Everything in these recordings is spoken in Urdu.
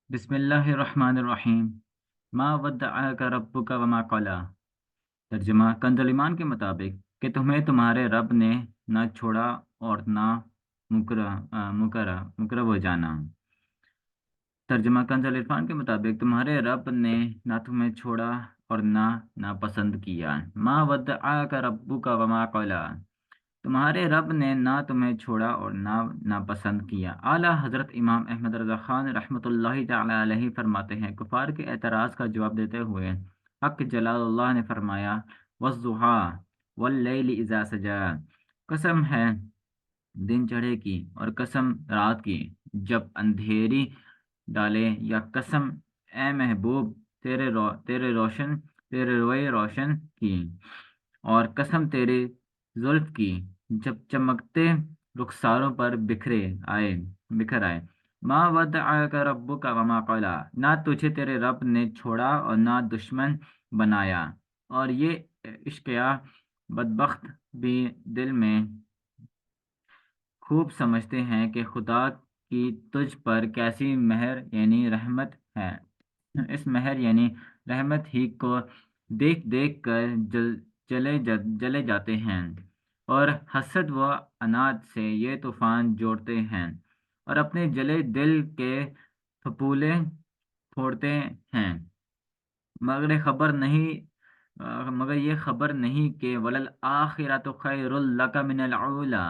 بسم اللہ الرحمن الرحیم۔ ما ودعک ربک وما قلا۔ ترجمہ کنز ایمان کے مطابق کہ تمہیں تمہارے رب نے نہ چھوڑا اور نہ مکرہ ہو جانا۔ ترجمہ کنز عرفان کے مطابق تمہارے رب نے نہ تمہیں چھوڑا اور نہ ناپسند کیا۔ ما ودعک ربک وما قلا، تمہارے رب نے نہ تمہیں چھوڑا اور نہ ناپسند کیا۔ اعلیٰ حضرت امام احمد رضا خان رحمۃ اللہ تعالی علیہ فرماتے ہیں، کفار کے اعتراض کا جواب دیتے ہوئے حق جلال اللہ نے فرمایا، والضحیٰ واللیل اذا سجا، قسم ہے دن چڑھے کی اور قسم رات کی جب اندھیری ڈالے، یا قسم اے محبوب تیرے روئے روشن کی، اور قسم تیرے زلف کی جب چمکتے رخساروں پر بکھر آئے۔ ما ودعک ربک وما قلا، نہ تجھے تیرے رب نے چھوڑا اور نہ دشمن بنایا۔ اور یہ اشقیاء بدبخت بھی دل میں خوب سمجھتے ہیں کہ خدا کی تجھ پر کیسی مہر یعنی رحمت ہے۔ اس مہر یعنی رحمت ہی کو دیکھ دیکھ کر جلے جاتے ہیں، اور حسد و عناد سے یہ طوفان جوڑتے ہیں، اور اپنے جلے دل کے پھپھولے پھوڑتے ہیں، مگر یہ خبر نہیں کہ وَلَلْآخِرَةُ خَيْرٌ لَكَ مِنَ الْأُولَىٰ،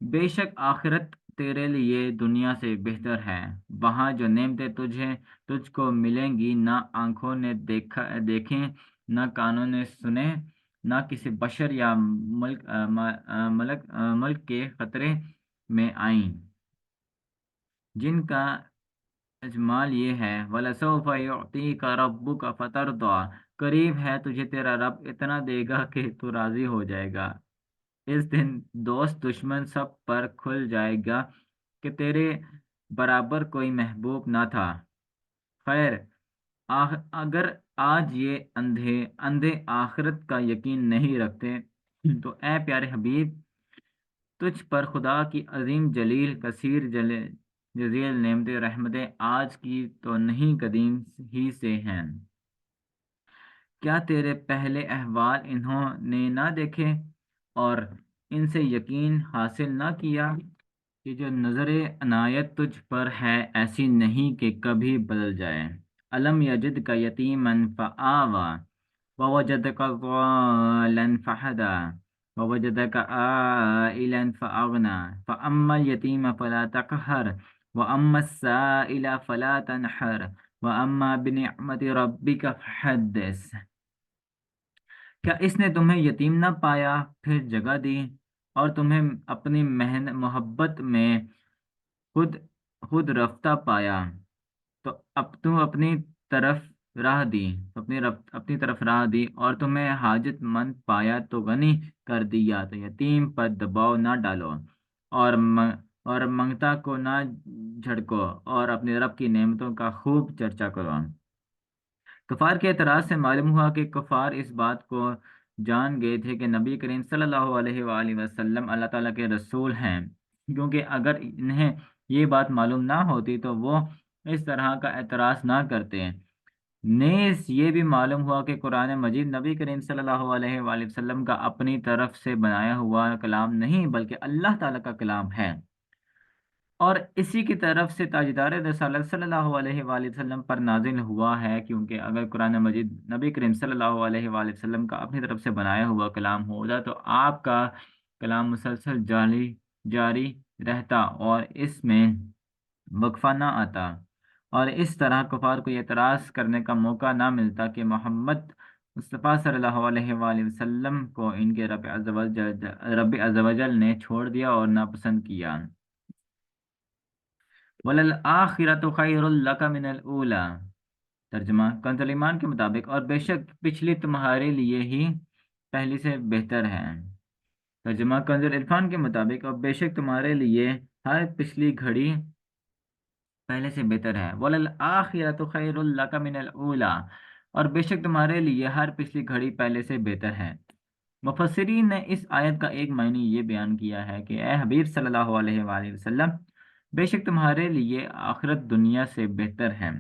بے شک آخرت تیرے لیے دنیا سے بہتر ہے۔ وہاں جو نعمتیں تجھ کو ملیں گی، نہ آنکھوں نے دیکھیں، نہ کانوں نے سنے، نہ کسی بشر یا ملک کے خطرے میں آئیں، جن کا اجمال یہ ہے، وَلَسَوْفَ يُعْطِيكَ رَبُّكَ فَتَرْضَىٰ، قریب ہے تجھے تیرا رب اتنا دے گا کہ تو راضی ہو جائے گا۔ اس دن دوست دشمن سب پر کھل جائے گا کہ تیرے برابر کوئی محبوب نہ تھا۔ خیر، اگر آج یہ اندھے آخرت کا یقین نہیں رکھتے تو اے پیارے حبیب، تجھ پر خدا کی عظیم جلیل کثیر جزیل نعمتیں رحمتیں آج کی تو نہیں قدیم ہی سے ہیں۔ کیا تیرے پہلے احوال انہوں نے نہ دیکھے اور ان سے یقین حاصل نہ کیا کہ جو نظر عنایت تجھ پر ہے ایسی نہیں کہ کبھی بدل جائے۔ الم یجد کا یتیمن فآوا ووجدک ضالا فہدا ووجدک عائلا فأغنا فأما الیتیم فلا تقہر وأما السائل فلا تنحر وأما بنعمت ربک فحدث۔ کیا اس نے تمہیں یتیم نہ پایا پھر جگہ دی، اور تمہیں اپنی محبت میں خود رفتہ پایا، تو اب تم اپنی طرف راہ دی، اور تمہیں حاجت مند پایا تو غنی کر دیا، تو یتیم پر دباؤ نہ ڈالو، اور منگتا کو نہ جھڑکو، اور اپنے رب کی نعمتوں کا خوب چرچا کرو۔ کفار کے اعتراض سے معلوم ہوا کہ کفار اس بات کو جان گئے تھے کہ نبی کریم صلی اللہ علیہ وآلہ وسلم اللہ تعالیٰ کے رسول ہیں، کیونکہ اگر انہیں یہ بات معلوم نہ ہوتی تو وہ اس طرح کا اعتراض نہ کرتے۔ نیز یہ بھی معلوم ہوا کہ قرآن مجید نبی کریم صلی اللہ علیہ وآلہ وسلم کا اپنی طرف سے بنایا ہوا کلام نہیں بلکہ اللہ تعالیٰ کا کلام ہے، اور اسی کی طرف سے تاجدار رسالت صلی اللہ علیہ وآلہ وسلم پر نازل ہوا ہے، کیونکہ اگر قرآن مجید نبی کریم صلی اللہ علیہ وآلہ وسلم کا اپنی طرف سے بنایا ہوا کلام ہوتا تو آپ کا کلام مسلسل جاری رہتا اور اس میں وقفہ نہ آتا، اور اس طرح کفار کو یہ اعتراض کرنے کا موقع نہ ملتا کہ محمد مصطفیٰ صلی اللہ علیہ وآلہ وسلم کو ان کے رب عز و جل نے چھوڑ دیا اور ناپسند کیا۔ وَلَلْآخِرَةُ خَيْرٌ لَكَ مِنَ الْأُولَىٰ، ترجمہ کنز ایمان کے مطابق اور بے شک پچھلی تمہارے لیے ہی پہلی سے بہتر ہے۔ ترجمہ کنز عرفان کے مطابق اور بے شک تمہارے لیے ہر پچھلی گھڑی پہلے سے بہتر ہے۔ وَلَلْآخِرَةُ خَيْرٌ لَكَ مِنَ الْأُولَىٰ، اور بے شک تمہارے لیے ہر پچھلی گھڑی پہلے سے بہتر ہے۔ مفسرین نے اس آیت کا ایک معنی یہ بیان کیا ہے کہ اے حبیب صلی اللہ علیہ وآلہ وسلم، بے شک تمہارے لیے آخرت دنیا سے بہتر ہے،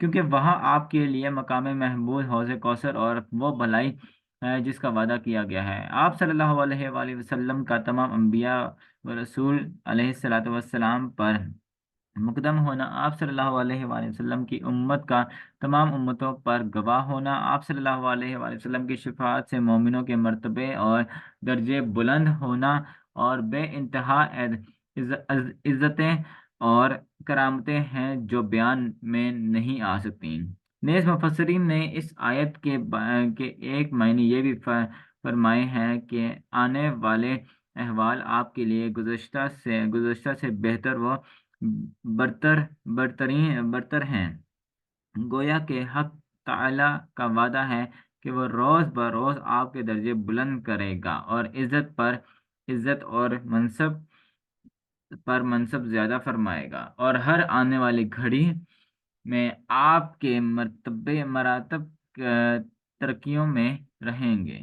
کیونکہ وہاں آپ کے لیے مقام محمود، حوض کوثر اور وہ بھلائی ہے جس کا وعدہ کیا گیا ہے۔ آپ صلی اللہ علیہ وآلہ وسلم کا تمام انبیاء و رسول علیہ الصلاۃ والسلام پر مقدم ہونا، آپ صلی اللہ علیہ وآلہ وسلم کی امت کا تمام امتوں پر گواہ ہونا، آپ صلی اللہ علیہ وآلہ وسلم کی شفاعت سے مومنوں کے مرتبے اور درجے بلند ہونا، اور بے انتہا عزتیں اور کرامتیں ہیں جو بیان میں نہیں آ سکتی۔ نیز مفسرین نے اس آیت کے ایک معنی یہ بھی فرمائے ہیں کہ آنے والے احوال آپ کے لیے گزشتہ سے بہتر و برتر ہیں، گویا کہ حق تعالی کا وعدہ ہے کہ وہ روز بروز آپ کے درجے بلند کرے گا اور عزت اور منصب زیادہ فرمائے گا، اور ہر آنے والی گھڑی میں آپ کے مراتب ترقیوں میں رہیں گے۔